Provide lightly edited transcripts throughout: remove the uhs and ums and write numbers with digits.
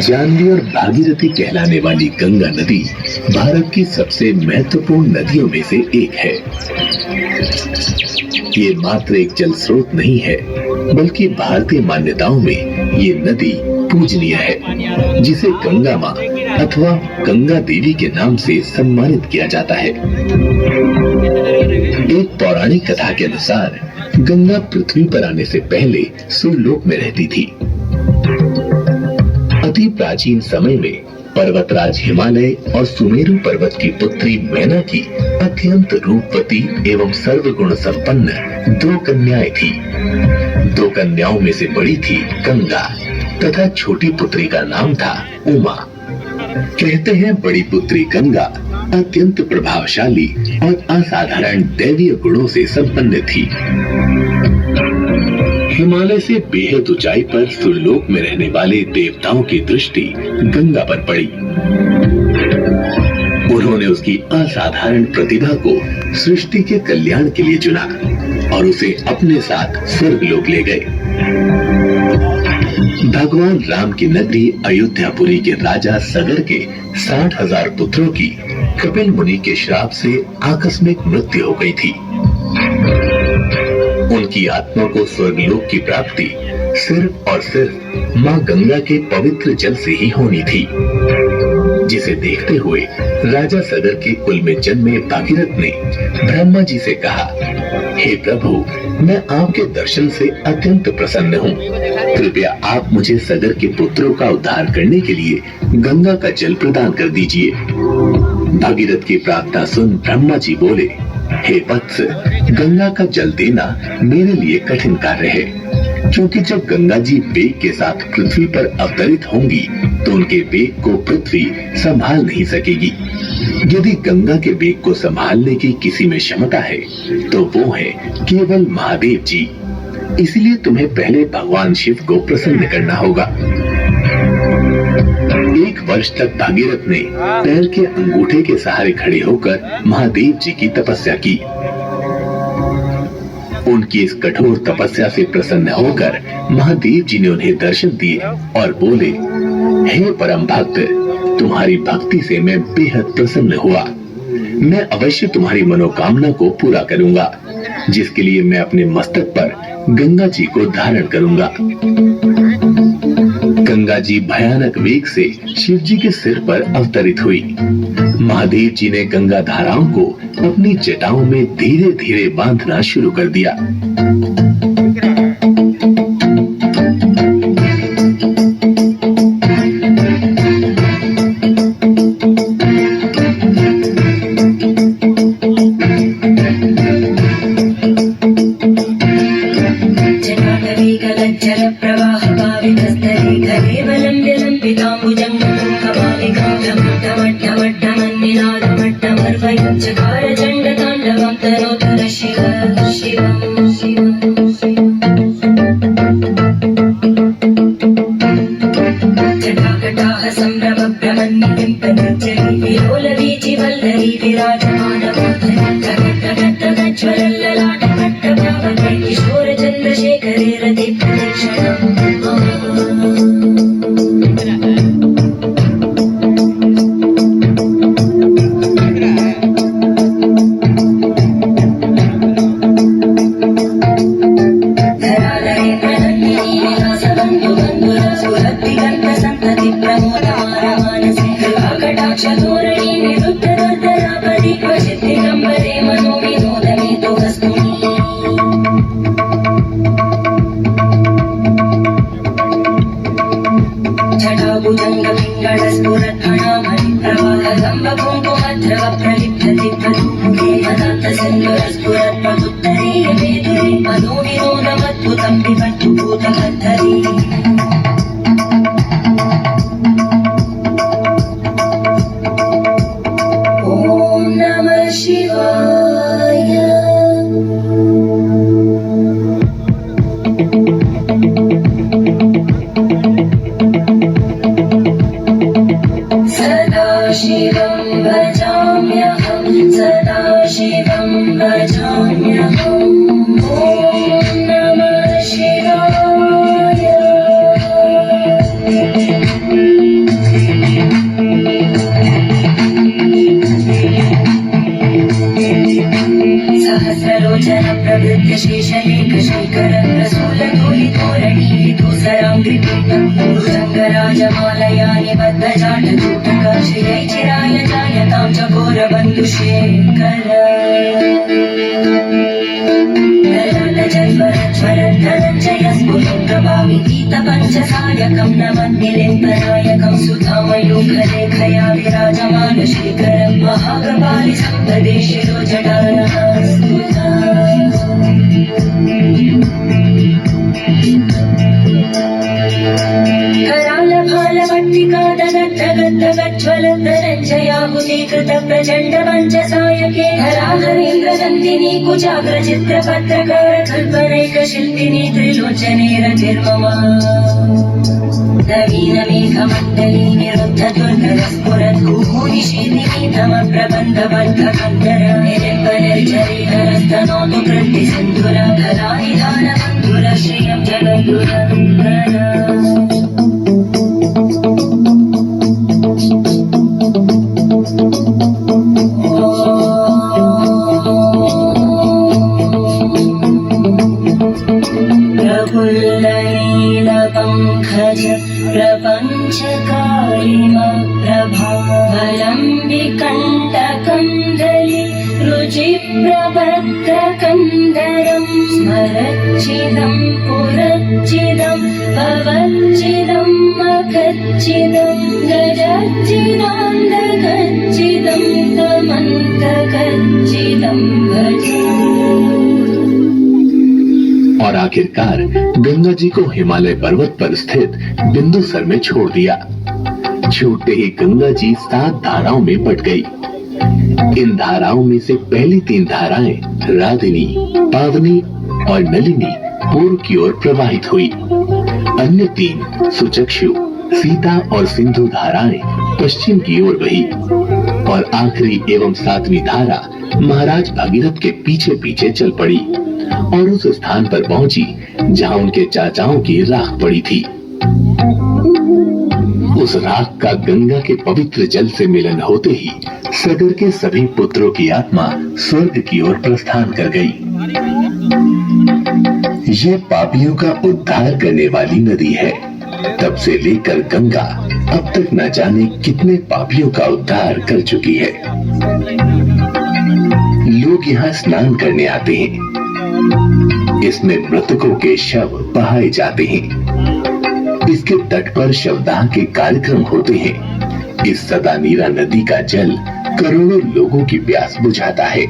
जानवी और भागीरथी कहलाने वाली गंगा नदी भारत की सबसे महत्वपूर्ण नदियों में से एक है। ये मात्र एक जल स्रोत नहीं है, बल्कि भारतीय मान्यताओं में ये नदी पूजनीय है, जिसे गंगा माँ अथवा गंगा देवी के नाम से सम्मानित किया जाता है। एक पौराणिक कथा के अनुसार गंगा पृथ्वी पर आने से पहले सुरलोक में रहती थी। अति प्राचीन समय में पर्वतराज हिमालय और सुमेरु पर्वत की पुत्री मैना की अत्यंत रूपवती एवं सर्वगुण संपन्न 2 कन्याएं थी। 2 कन्याओं में से बड़ी थी गंगा तथा छोटी पुत्री का नाम था उमा। कहते हैं बड़ी पुत्री गंगा अत्यंत प्रभावशाली और असाधारण दैवीय गुणों से संपन्न थी। हिमालय से बेहद ऊंचाई पर सुरलोक में रहने वाले देवताओं की दृष्टि गंगा पर पड़ी। उन्होंने उसकी असाधारण प्रतिभा को सृष्टि के कल्याण के लिए चुना और उसे अपने साथ स्वर्गलोक ले गए। भगवान राम की नगरी अयोध्यापुरी के राजा सगर के 60,000 पुत्रों की कपिल मुनि के श्राप से आकस्मिक मृत्यु हो गई थी। उनकी आत्मा को स्वर्गलोक की प्राप्ति सिर्फ और सिर्फ मां गंगा के पवित्र जल से ही होनी थी, जिसे देखते हुए राजा सगर के कुल में जन्मे भागीरथ ने ब्रह्मा जी से कहा, हे प्रभु, मैं आपके दर्शन से अत्यंत प्रसन्न हूँ। कृपया आप मुझे सगर के पुत्रों का उद्धार करने के लिए गंगा का जल प्रदान कर दीजिए। भागीरथ की प्रार्थना सुन ब्रह्मा जी बोले, हे वत्स, गंगा का जल देना मेरे लिए कठिन कार्य है, क्योंकि जब गंगा जी वेग के साथ पृथ्वी पर अवतरित होंगी तो उनके वेग को पृथ्वी संभाल नहीं सकेगी। यदि गंगा के वेग को संभालने की किसी में क्षमता है तो वो है केवल महादेव जी। इसलिए तुम्हें पहले भगवान शिव को प्रसन्न करना होगा। 1 वर्ष तक भागीरथ ने पैर के अंगूठे के सहारे खड़े होकर महादेव जी की तपस्या की। उनकी इस कठोर तपस्या से प्रसन्न होकर महादेव जी ने उन्हें दर्शन दिए और बोले, हे परम भक्त, तुम्हारी भक्ति से मैं बेहद प्रसन्न हुआ। मैं अवश्य तुम्हारी मनोकामना को पूरा करूंगा, जिसके लिए मैं अपने मस्तक पर गंगा जी को धारण करूंगा। गंगा जी भयानक वेग से शिव जी के सिर पर अवतरित हुई। महादेव जी ने गंगा धाराओं को अपनी जटाओं में धीरे धीरे बांधना शुरू कर दिया। शेखर धनञ्जय स्फुरप्रभावि गीतपञ्चसायकं नवन्निलेन्दनायकं सुधामयूखलेखया विराजमानशेखरं महाकपालि सप्तदेशिरो जटानः करालभालभट्टिकादगद्धगद्धगज्ज्वलद्धनञ्जयाहुतीकृत प्रचण्ड पञ्चसायके धराधरेन्द्रनन्दिनी कुचाग्रचित्रपत्रकार कल्पनैकशिल्पिनी त्रिलोचने रतिर्मम नवीनमेघमण्डली निरुद्धदुर्गरस्फुरद्गुहूनिषेधिनीतमप्रबन्धबद्धकन्धर निलिम्बनिर्झरीधरस्तनोतु कृत्तिसिन्धुर धरानिधानबन्धुर श्रियं जगद्गुरन्दर प्रफुल्लनीलपङ्कज प्रपञ्चकारिमा प्रभावलम्बिकण्टकन्दलि रुचिप्रभद्रकन्दरं स्मरच्चिदं पुरच्चिदं भवच्चिदं मखच्चिदं गजच्चिदान्दगच्चिदं तमन्तगच्चिदं भजे। और आखिरकार गंगा जी को हिमालय पर्वत पर स्थित बिंदुसर में छोड़ दिया। छूटते ही गंगा जी 7 धाराओं में बट गई। इन धाराओं में से पहली 3 धाराएं रागिनी, पावनी और नलिनी पूर्व की ओर प्रवाहित हुई। अन्य 3 सुचक्षु, सीता और सिंधु धाराएं पश्चिम की ओर बही और आखिरी एवं 7वीं धारा महाराज भगीरथ के पीछे पीछे चल पड़ी और उस स्थान पर पहुंची जहां उनके चाचाओं की राख पड़ी थी। उस राख का गंगा के पवित्र जल से मिलन होते ही सगर के सभी पुत्रों की आत्मा स्वर्ग की ओर प्रस्थान कर गई। ये पापियों का उद्धार करने वाली नदी है। तब से लेकर गंगा अब तक न जाने कितने पापियों का उद्धार कर चुकी है। लोग यहाँ स्नान करने आते हैं। इसमें मृतकों के शव बहाए जाते हैं। इसके तट पर शवदाह के कार्यक्रम होते हैं। इस सदा नीरा नदी का जल करोड़ों लोगों की प्यास बुझाता है।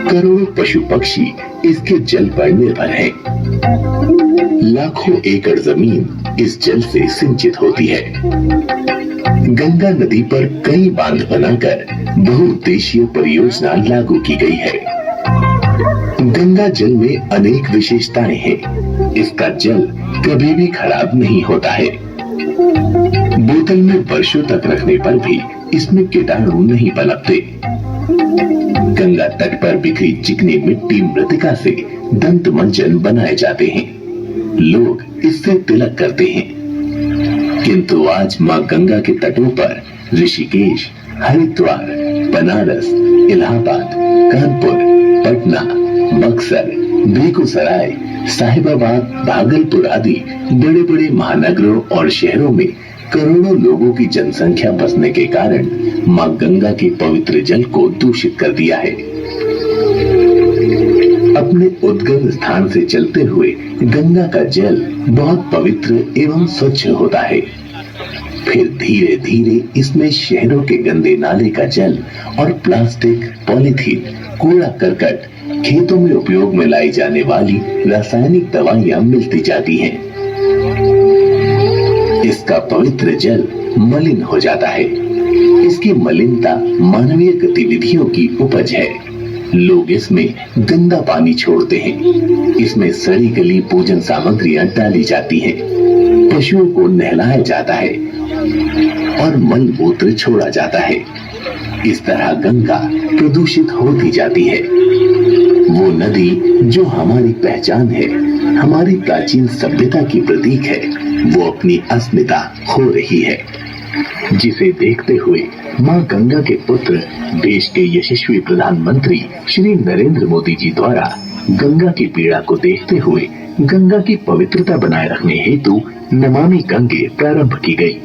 करोड़ों पशु पक्षी इसके जल पर निर्भर हैं। लाखों एकड़ जमीन इस जल से सिंचित होती है। गंगा नदी पर कई बांध बनाकर बहुउद्देशीय परियोजना लागू की गई है। गंगा जल में अनेक विशेषताएं हैं। इसका जल कभी भी खराब नहीं होता है। बोतल में वर्षों तक रखने पर भी इसमें कीटाणु नहीं पनपते। गंगा तट पर बिखरी चिकनी मिट्टी मृतिका से दंत मंजन बनाए जाते हैं। लोग इससे तिलक करते हैं। किंतु आज मां गंगा के तटों पर ऋषिकेश, हरिद्वार, बनारस, इलाहाबाद, कानपुर, पटना, बक्सर, बेगूसराय, साहिबाबाद, भागलपुर आदि बड़े बड़े महानगरों और शहरों में करोड़ों लोगों की जनसंख्या बसने के कारण मां गंगा के पवित्र जल को दूषित कर दिया है। अपने उद्गम स्थान से चलते हुए गंगा का जल बहुत पवित्र एवं स्वच्छ होता है। फिर धीरे धीरे इसमें शहरों के गंदे नाले का जल और प्लास्टिक, पॉलीथीन, कूड़ा करकट, खेतों में उपयोग में लाई जाने वाली रासायनिक दवाइयां मिलती जाती हैं। इसका पवित्र जल मलिन हो जाता है। इसकी मलिनता मानवीय गतिविधियों की उपज है। लोग इसमें गंदा पानी छोड़ते हैं। इसमें सड़ी गली पूजन सामग्रियां डाली जाती हैं। पशुओं को नहलाया जाता है और मल मूत्र छोड़ा जाता है। इस तरह गंगा प्रदूषित होती जाती है। वो नदी जो हमारी पहचान है, हमारी प्राचीन सभ्यता की प्रतीक है, वो अपनी अस्मिता खो रही है। जिसे देखते हुए मां गंगा के पुत्र देश के यशस्वी प्रधानमंत्री श्री नरेंद्र मोदी जी द्वारा गंगा की पीड़ा को देखते हुए गंगा की पवित्रता बनाए रखने हेतु नमामि गंगे प्रारंभ की गई।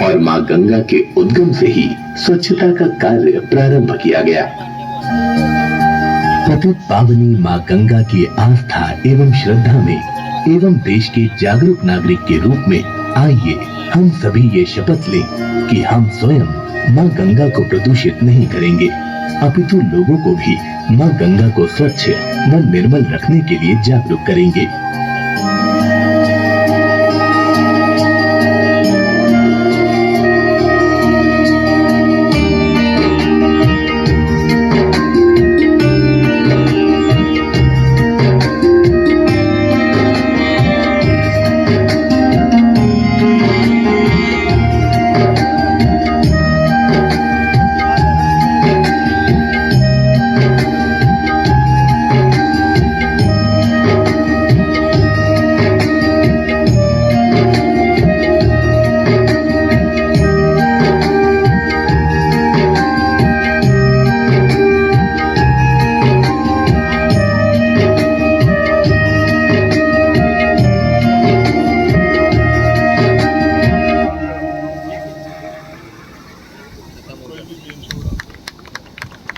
और मां गंगा के उद्गम से ही स्वच्छता का कार्य प्रारंभ किया गया। पतित पावनी मां गंगा की आस्था एवं श्रद्धा में एवं देश के जागरूक नागरिक के रूप में आइए हम सभी ये शपथ लें कि हम स्वयं मां गंगा को प्रदूषित नहीं करेंगे, अपितु लोगों को भी मां गंगा को स्वच्छ व निर्मल रखने के लिए जागरूक करेंगे।